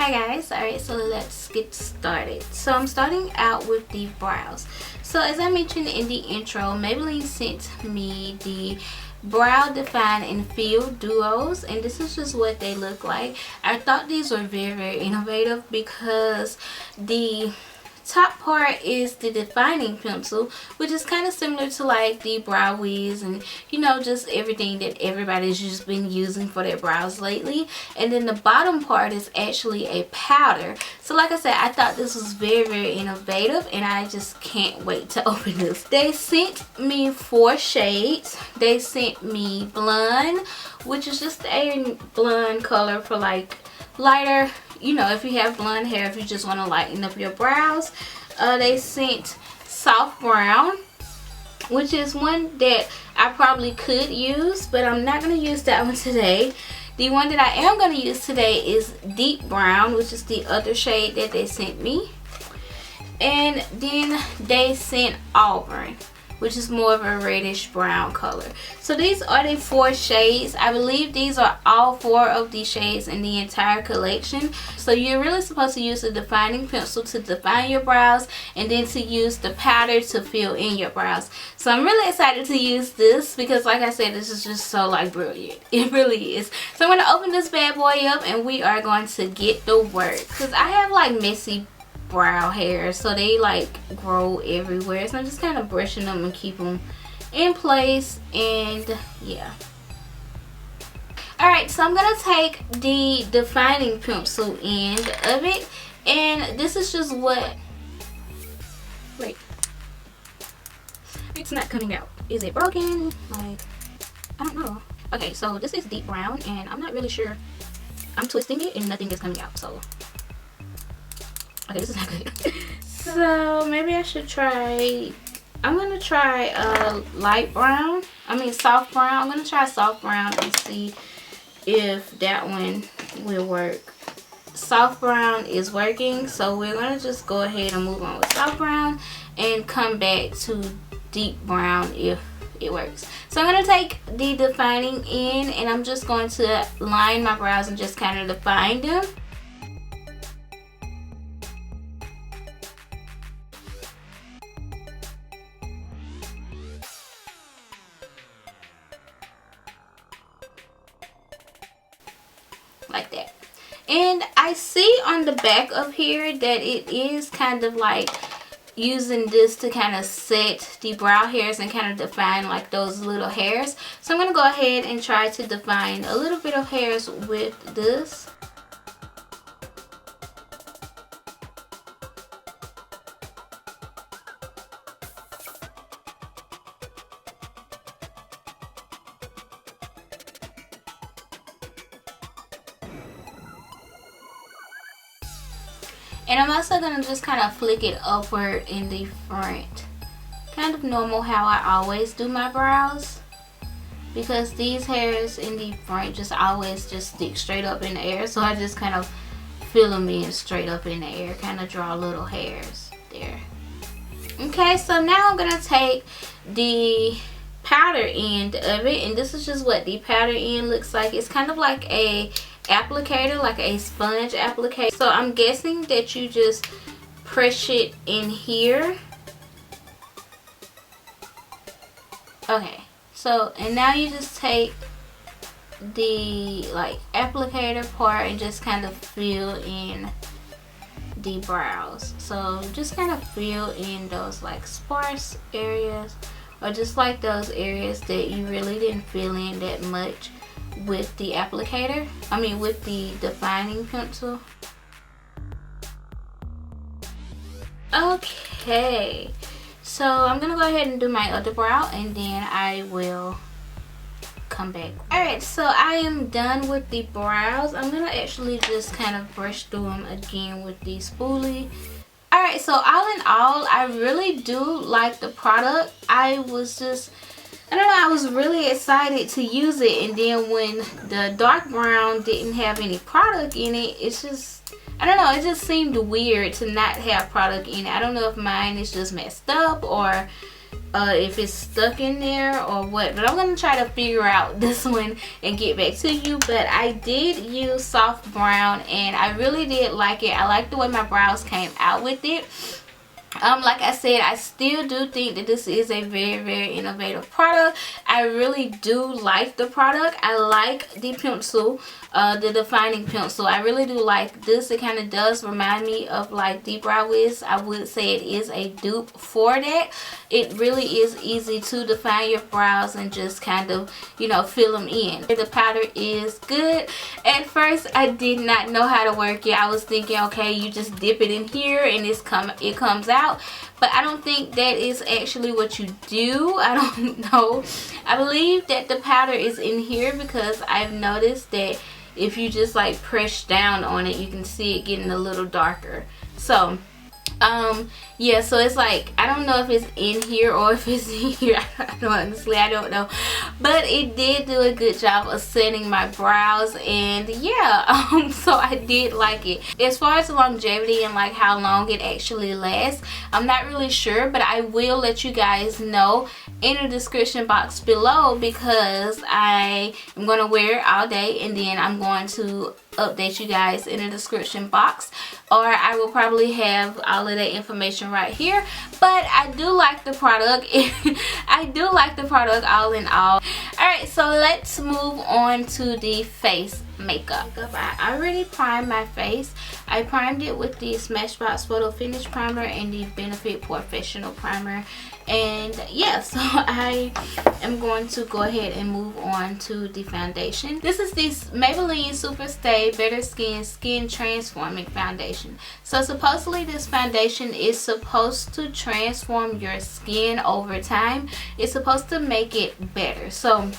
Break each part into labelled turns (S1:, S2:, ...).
S1: Hi guys, alright, so let's get started. So I'm starting out with the brows. So as I mentioned in the intro, Maybelline sent me the brow define and fill duos, and this is just what they look like. I thought these were very innovative because the top part is the defining pencil, which is kind of similar to like the brow wiz and you know, just everything that everybody's just been using for their brows lately. And then the bottom part is actually a powder. So like I said, I thought this was very innovative and I just can't wait to open this. They sent me 4 shades. They sent me blonde, which is just a blonde color for like lighter, you know, if you have blonde hair, if you just want to lighten up your brows. They sent soft brown, which is one that I probably could use, but I'm not going to use that one today. The one that I am going to use today is deep brown, which is the other shade that they sent me. And then they sent auburn, which is more of a reddish brown color. So these are the 4 shades. I believe these are all 4 of the shades in the entire collection. So you're really supposed to use the defining pencil to define your brows and then to use the powder to fill in your brows. So I'm really excited to use this because like I said, this is just so like brilliant. It really is. So I'm going to open this bad boy up and we are going to get to work. Because I have like messy brow hair, so they like grow everywhere, so I'm just kind of brushing them and keep them in place. And yeah, alright, so I'm gonna take the defining pencil end of it, and this is just what, wait, it's not coming out. Is it broken? Like, I don't know. Okay, so this is deep brown and I'm not really sure. I'm twisting it and nothing is coming out, so okay, this is not good. So maybe I should try, I'm gonna try light brown, soft brown. I'm gonna try soft brown and see if that one will work. Soft brown is working, so we're gonna just go ahead and move on with soft brown and come back to deep brown if it works. So I'm gonna take the defining in and I'm just going to line my brows and just kind of define them. Like that. And I see on the back of here that it is kind of like using this to kind of set the brow hairs and kind of define like those little hairs. So I'm going to go ahead and try to define a little bit of hairs with this. And I'm also going to just kind of flick it upward in the front. Kind of normal how I always do my brows. Because these hairs in the front just always just stick straight up in the air. So I just kind of fill them in straight up in the air. Kind of draw little hairs there. Okay, so now I'm going to take the powder end of it. And this is just what the powder end looks like. It's kind of like a applicator, like a sponge applicator. So I'm guessing that you just press it in here. Okay, so and now you just take the like applicator part and just kind of fill in the brows. So just kind of fill in those like sparse areas, or just like those areas that you really didn't fill in that much with the applicator, with the defining pencil. Okay, so I'm gonna go ahead and do my other brow and then I will come back. Alright, so I am done with the brows. I'm gonna actually just kind of brush through them again with the spoolie. Alright, so all in all, I really do like the product. I was really excited to use it, and then when the dark brown didn't have any product in it, it's just, I don't know, it just seemed weird to not have product in it. I don't know if mine is just messed up or if it's stuck in there or what, but I'm gonna try to figure out this one and get back to you. But I did use soft brown and I really did like it. I like the way my brows came out with it. Like I said, I still do think that this is a very innovative product. I really do like the product. I like the pencil, the defining pencil. I really do like this. It kind of does remind me of like the Brow Wiz. I would say it is a dupe for that. It really is easy to define your brows and just kind of, you know, fill them in. The powder is good. At first I did not know how to work it. I was thinking, okay, you just dip it in here and it comes out. But I don't think that is actually what you do. I don't know. I believe that the powder is in here because I've noticed that if you just like press down on it, you can see it getting a little darker. So yeah, so it's like, I don't know if it's in here or if it's in here. Honestly, I don't know. But it did do a good job of setting my brows, and yeah, so I did like it. As far as the longevity and like how long it actually lasts, I'm not really sure, but I will let you guys know in the description box below, because I am going to wear it all day and then I'm going to update you guys in the description box, or I will probably have all of that information right here. But I do like the product. I do like the product all in all. Alright, so let's move on to the face makeup. I already primed my face. I primed it with the Smashbox Photo Finish Primer and the Benefit Professional Primer. And yeah, so I am going to go ahead and move on to the foundation. This is this Maybelline Super Stay Better Skin Transforming Foundation. So supposedly this foundation is supposed to transform your skin over time. It's supposed to make it better. So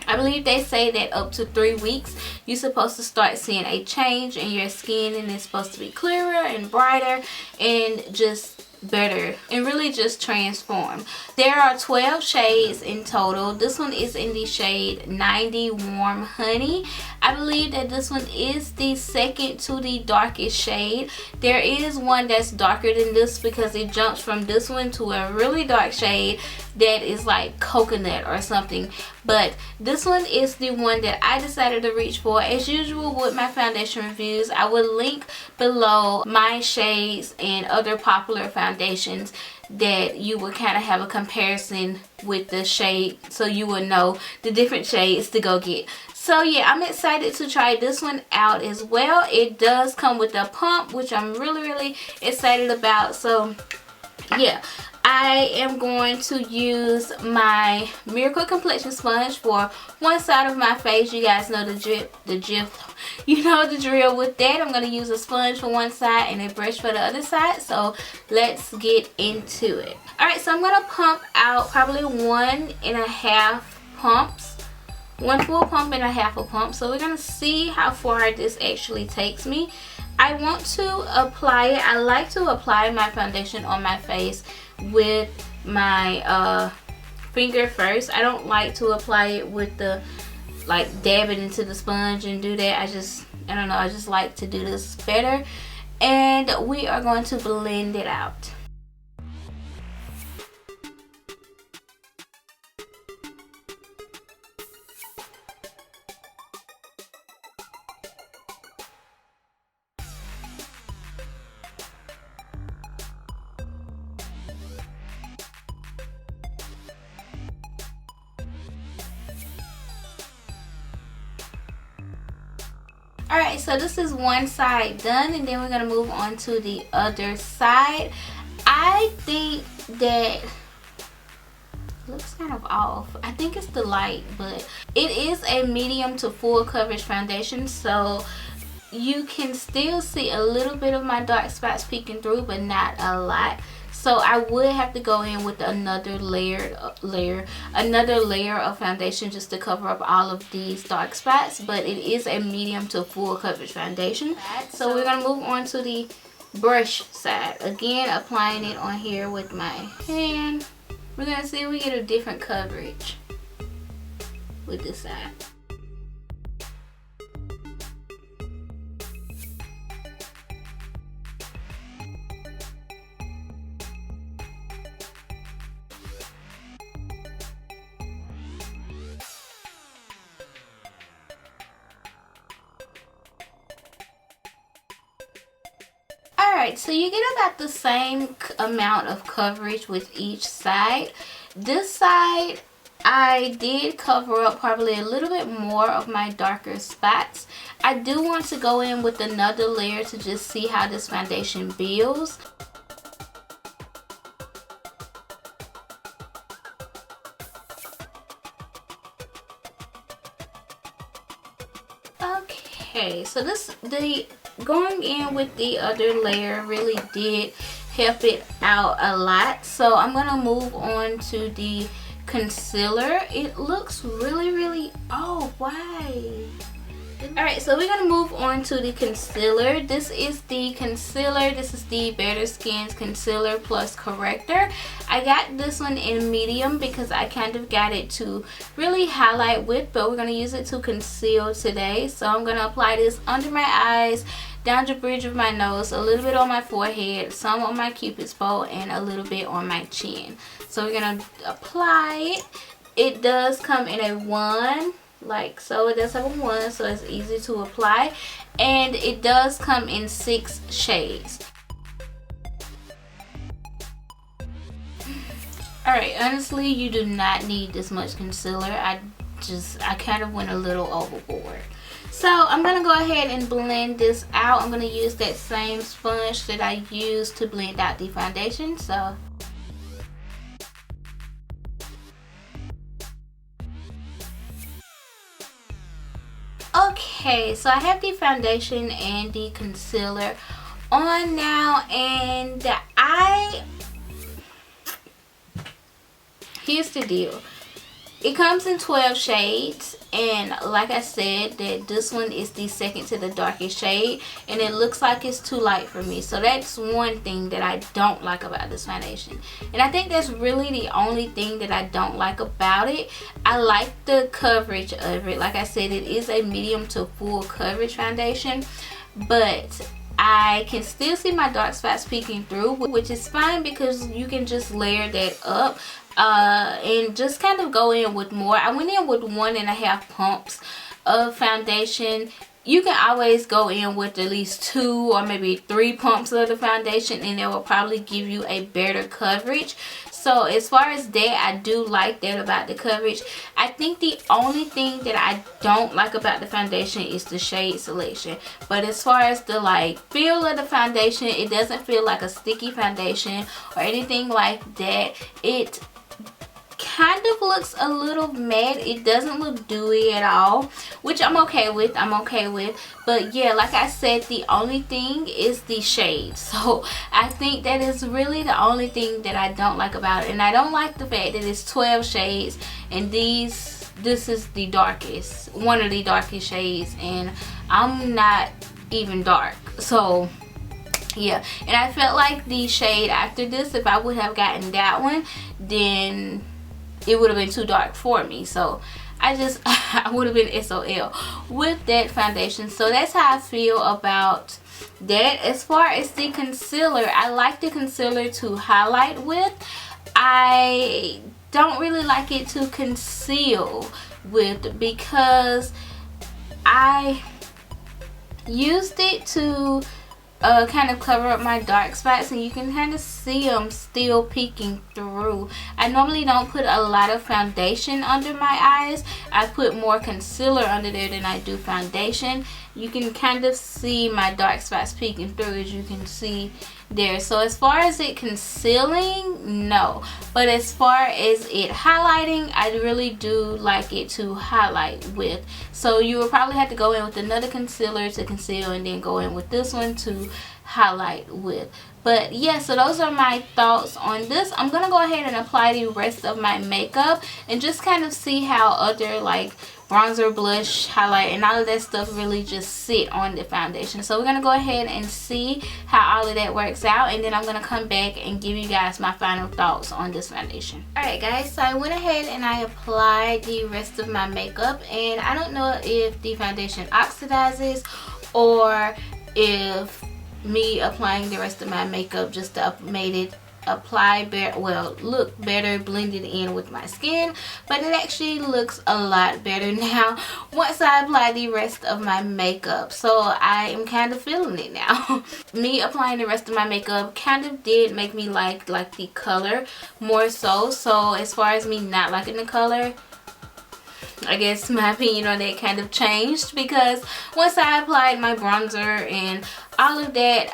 S1: I believe they say that up to 3 weeks you're supposed to start seeing a change in your skin, and it's supposed to be clearer and brighter and just better and really just transform. There are 12 shades in total. This one is in the shade 90 Warm Honey. I believe that this one is the second to the darkest shade. There is one that's darker than this because it jumps from this one to a really dark shade that is like coconut or something, but this one is the one that I decided to reach for. As usual with my foundation reviews, I will link below my shades and other popular foundations that you would kind of have a comparison with the shade, so you would know the different shades to go get. So yeah, I'm excited to try this one out as well. It does come with a pump, which I'm really excited about. So yeah, I am going to use my Miracle Complexion Sponge for one side of my face. You guys know you know the drill with that. I'm going to use a sponge for one side and a brush for the other side. So let's get into it. Alright, so I'm going to pump out probably 1.5 pumps. 1 full pump and a half a pump. So we're going to see how far this actually takes me. I want to apply it. I like to apply my foundation on my face with my finger first. I don't like to apply it with the, like, dab it into the sponge and do that. I don't know, I just like to do this better. And we are going to blend it out. Alright, so this is one side done, and then we're going to move on to the other side. I think that looks kind of off. I think it's the light, but it is a medium to full coverage foundation, so you can still see a little bit of my dark spots peeking through, but not a lot. So I would have to go in with another layer of foundation just to cover up all of these dark spots, but it is a medium to full coverage foundation. So we're going to move on to the brush side. Again, applying it on here with my hand. We're going to see if we get a different coverage with this side. Alright, so you get about the same amount of coverage with each side. This side, I did cover up probably a little bit more of my darker spots. I do want to go in with another layer to just see how this foundation builds. Okay, so going in with the other layer really did help it out a lot. So I'm gonna move on to the concealer. It looks really, oh, why? Alright, so we're gonna move on to the concealer. This is the concealer. This is the Better Skin's Concealer Plus Corrector. I got this one in medium because I kind of got it to really highlight with, but we're gonna use it to conceal today. So I'm gonna apply this under my eyes, down the bridge of my nose, a little bit on my forehead, some on my cupid's bow, and a little bit on my chin. So we're gonna apply it. It does come in a wand, like so. It does have a wand, so it's easy to apply, and it does come in 6 shades. Alright, honestly, you do not need this much concealer. I kind of went a little overboard. So I'm going to go ahead and blend this out. I'm going to use that same sponge that I used to blend out the foundation. So okay, so I have the foundation and the concealer on now, and here's the deal. It comes in 12 shades, and like I said, that this one is the second to the darkest shade, and it looks like it's too light for me. So that's one thing that I don't like about this foundation, and I think that's really the only thing that I don't like about it. I like the coverage of it. Like I said, it is a medium to full coverage foundation, but I can still see my dark spots peeking through, which is fine because you can just layer that up and just kind of go in with more. I went in with 1.5 pumps of foundation. You can always go in with at least 2 or maybe 3 pumps of the foundation, and it will probably give you a better coverage. So as far as that, I do like that about the coverage. I think the only thing that I don't like about the foundation is the shade selection. But as far as the feel of the foundation, it doesn't feel like a sticky foundation or anything like that. It kind of looks a little matte. It doesn't look dewy at all, which I'm okay with. But yeah, like I said, the only thing is the shade. So I think that is really the only thing that I don't like about it. And I don't like the fact that it's 12 shades, and this is the darkest, one of the darkest shades, and I'm not even dark. So yeah, and I felt like the shade after this, if I would have gotten that one, then it would have been too dark for me. So I would have been SOL with that foundation. So that's how I feel about that. As far as the concealer, I like the concealer to highlight with. I don't really like it to conceal with because I used it to kind of cover up my dark spots, and you can kind of see them still peeking through. I normally don't put a lot of foundation under my eyes. I put more concealer under there than I do foundation. You can kind of see my dark spots peeking through, as you can see there. So as far as it concealing, no, but as far as it highlighting, I really do like it to highlight with. So you will probably have to go in with another concealer to conceal, and then go in with this one to highlight with. But yeah, so those are my thoughts on this. I'm gonna go ahead and apply the rest of my makeup and just kind of see how other bronzer, blush, highlight, and all of that stuff really just sit on the foundation. So we're gonna go ahead and see how all of that works out, and then I'm gonna come back and give you guys my final thoughts on this foundation. Alright guys, so I went ahead and I applied the rest of my makeup, and I don't know if the foundation oxidizes or if me applying the rest of my makeup just made it apply better, well, look better blended in with my skin, but it actually looks a lot better now once I apply the rest of my makeup. So I am kind of feeling it now. Me applying the rest of my makeup kind of did make me like the color more so. So as far as me not liking the color, I guess my opinion on that kind of changed, because once I applied my bronzer and all of that,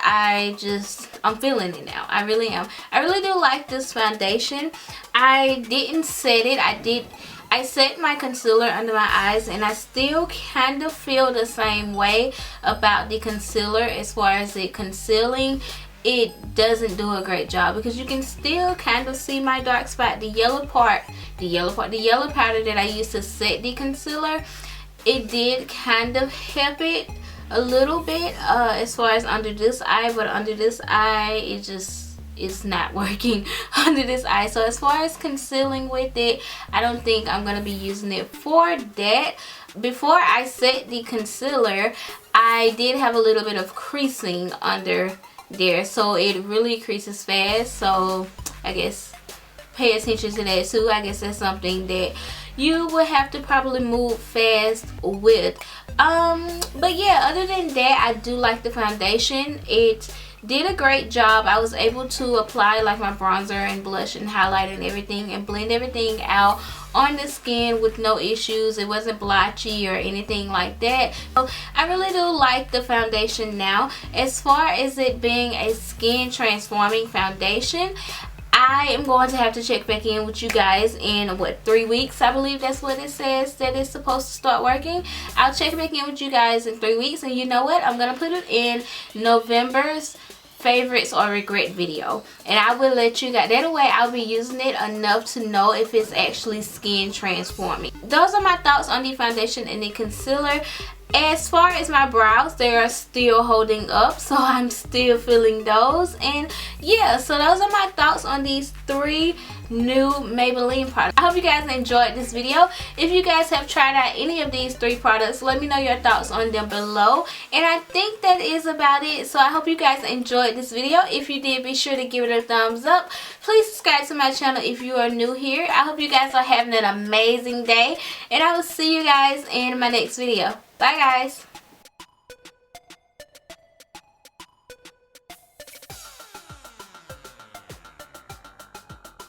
S1: I'm feeling it now. I really am. I really do like this foundation. I didn't set it. I set my concealer under my eyes, and I still kind of feel the same way about the concealer as far as it concealing. It doesn't do a great job, because you can still kind of see my dark spot. The yellow powder that I used to set the concealer, it did kind of help it a little bit as far as under this eye, but under this eye it's not working under this eye. So as far as concealing with it, I don't think I'm gonna be using it for that. Before I set the concealer, I did have a little bit of creasing under there, so it really creases fast. So I guess pay attention to that too. I guess that's something that you will have to probably move fast with. But yeah, other than that, I do like the foundation. It did a great job. I was able to apply like my bronzer and blush and highlight and everything, and blend everything out on the skin with no issues. It wasn't blotchy or anything like that. So I really do like the foundation now. As far as it being a skin transforming foundation, I am going to have to check back in with you guys in 3 weeks. I believe that's what it says that it's supposed to start working. I'll check back in with you guys in 3 weeks, and you know what, I'm gonna put it in November's favorites or regret video, and I will let you guys, that way I'll be using it enough to know if it's actually skin transforming. Those are my thoughts on the foundation and the concealer. As far as my brows, they are still holding up, so I'm still feeling those. And yeah, so those are my thoughts on these 3 new Maybelline products. I hope you guys enjoyed this video. If you guys have tried out any of these 3 products, let me know your thoughts on them below. And I think that is about it. So I hope you guys enjoyed this video. If you did, be sure to give it a thumbs up. Please subscribe to my channel if you are new here. I hope you guys are having an amazing day, and I will see you guys in my next video. Bye guys.